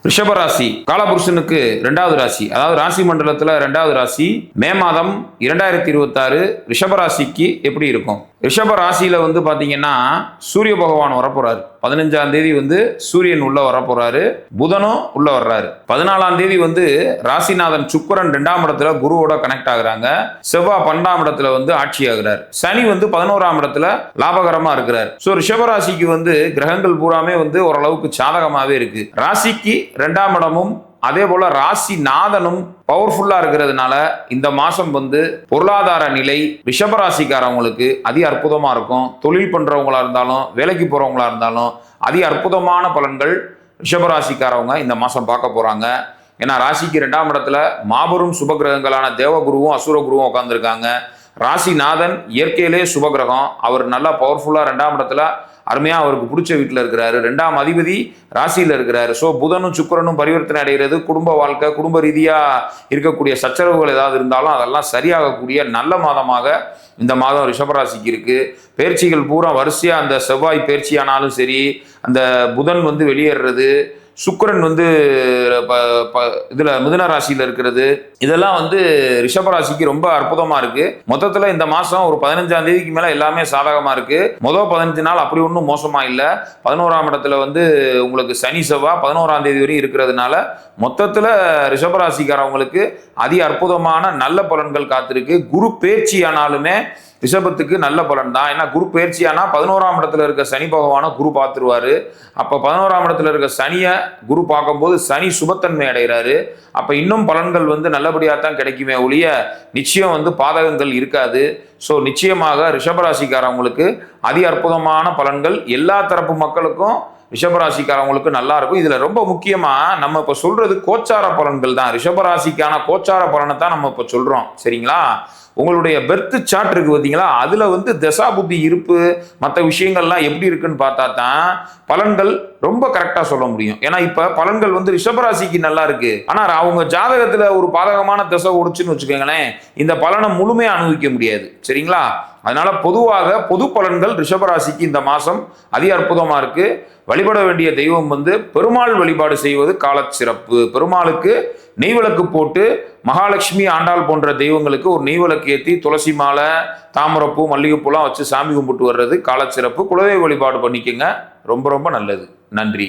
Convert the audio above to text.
ரிஷபராசி காலபுருஷனுக்கு 2வது ராசி, அதாவது ராசி மண்டலத்துல 2வது ராசி. மே மாதம் 2026 ரிஷபராசிக்கு எப்படி இருக்கும்? ரிஷப ராசியில பாத்தீங்கன்னா சூரிய பகவான் வரப்போறாரு. 15ஆம் தேதி சூரியன் உள்ள வரப்போறாரு, புதனும் உள்ள வர்றாரு. 14ஆம் தேதி ராசிநாதன் சுக்கிரன் 2ஆம் இடத்துல குருவோட கனெக்ட் ஆகுறாங்க. செவ்வாய் 12ஆம் இடத்துல ஆட்சி ஆகுறாரு. சனி 11ஆம் இடத்துல லாபகரமா இருக்கிறார். சோ ரிஷபராசிக்கு கிரகங்கள் பூராமே ஓரளவுக்கு சாதகமாவே இருக்கு. ராசிக்கு 2ஆம் இடமும் அதே போல ராசி நாதனும் பவர்ஃபுல்லா இருக்கிறதுனால இந்த மாசம் பொருளாதார நிலை ரிஷபராசிக்காரவங்களுக்கு அதி அற்புதமா இருக்கும். தொழில் பண்றவங்களா இருந்தாலும் வேலைக்கு போறவங்களா இருந்தாலும் அதி அற்புதமான பலன்கள் ரிஷபராசிக்காரவங்க இந்த மாசம் பார்க்க போறாங்க. ஏன்னா ராசிக்கு 2ஆம் இடத்துல மாபெரும் சுபகிரகங்களான தேவகுருவும் அசுரகுருவும் உட்கார்ந்துருக்காங்க. ராசிநாதன் இயற்கையிலே சுபகிரகம், அவர் நல்லா பவர்ஃபுல்லா 2ஆம் இடத்துல அருமையா அவருக்கு பிடிச்ச வீட்டில் இருக்கிறாரு. 2ஆம் அதிபதி ராசியில் இருக்கிறாரு. ஸோ புதனும் சுக்கிரனும் பரிவர்த்தனை அடைகிறது, குடும்ப வாழ்க்கை, குடும்ப ரீதியா இருக்கக்கூடிய சச்சரவுகள் ஏதாவது இருந்தாலும் அதெல்லாம் சரியாகக்கூடிய நல்ல மாதமாக இந்த மாதம் ரிஷபராசிக்கு இருக்கு. பயிற்சிகள் பூரா வரிசையா அந்த செவ்வாய் பயிற்சி ஆனாலும் சரி, அந்த புதன் வெளியேறது, சுக்கிரன் இதுல மிதுன ராசியில இருக்கிறது, இதெல்லாம் ரிஷபராசிக்கு ரொம்ப அற்புதமா இருக்கு. மொத்தத்துல இந்த மாசம் ஒரு 15ஆம் தேதிக்கு மேல எல்லாமே சாதகமா இருக்கு. முதல் 15 நாள் அப்படி ஒன்றும் மோசமா இல்ல. 11ஆம் இடத்துல உங்களுக்கு சனி செவ்வாய் 11ஆம் தேதி வரையும் இருக்கிறதுனால மொத்தத்துல ரிஷபராசிக்காரவங்களுக்கு அதி அற்புதமான நல்ல பலன்கள் காத்திருக்கு. குரு பேச்சு ஆனாலுமே ரிஷபத்துக்கு நல்ல பலன் தான். ஏன்னா குரு பயிற்சியானா 11ஆம் இடத்துல இருக்க சனி பகவானை குரு பார்த்துருவாரு. அப்ப 11ஆம் இடத்துல இருக்க சனியை குரு பார்க்கும்போது சனி சுபத்தன்மை அடைகிறாரு. அப்ப இன்னும் பலன்கள் நல்லபடியாக தான் கிடைக்குமே ஒழிய நிச்சயம் பாதகங்கள் இருக்காது. ஸோ நிச்சயமாக ரிஷபராசிக்காரவங்களுக்கு அதி அற்புதமான பலன்கள் எல்லா தரப்பு மக்களுக்கும் ரிஷபராசிக்காரவங்களுக்கு நல்லா இருக்கும். இதுல ரொம்ப முக்கியமா நம்ம இப்ப சொல்றது கோச்சார பலன்கள் தான். ரிஷபராசிக்கான கோச்சார பலனை தான் நம்ம இப்ப சொல்றோம். சரிங்களா? உங்களுடைய பெர்த் சார்ட் இருக்கு பார்த்தீங்களா, அதுல தசா புத்தி இருப்பு மற்ற விஷயங்கள்லாம் எப்படி இருக்குன்னு பார்த்தா தான் பலன்கள் ரொம்ப கரெக்டா சொல்ல முடியும். ஏன்னா இப்ப பலன்கள் ரிஷபராசிக்கு நல்லா இருக்கு, ஆனா அவங்க ஜாதகத்துல ஒரு பாதகமான தசை ஓடுச்சுன்னு வச்சுக்கோங்களேன், இந்த பலனை முழுமையா அனுபவிக்க முடியாது. சரிங்களா? அதனால பொதுவாக பொது பலன்கள் ரிஷபராசிக்கு இந்த மாசம் அதி அற்புதமா இருக்கு. வழிபட வேண்டிய தெய்வம் பெருமாள் வழிபாடு செய்வது கால சிறப்பு. பெருமாளுக்கு நெய்விளக்கு போட்டு மகாலட்சுமி ஆண்டாள் போன்ற தெய்வங்களுக்கு ஒரு நெய்விளக்கு ஏற்றி துளசி மாலை, தாமரைப்பூ, மல்லிகைப்பூலாம் வச்சு சாமி கும்பிட்டு வர்றது கால சிறப்பு. குலதெய்வ வழிபாடு பண்ணிக்கங்க, ரொம்ப ரொம்ப நல்லது. நன்றி.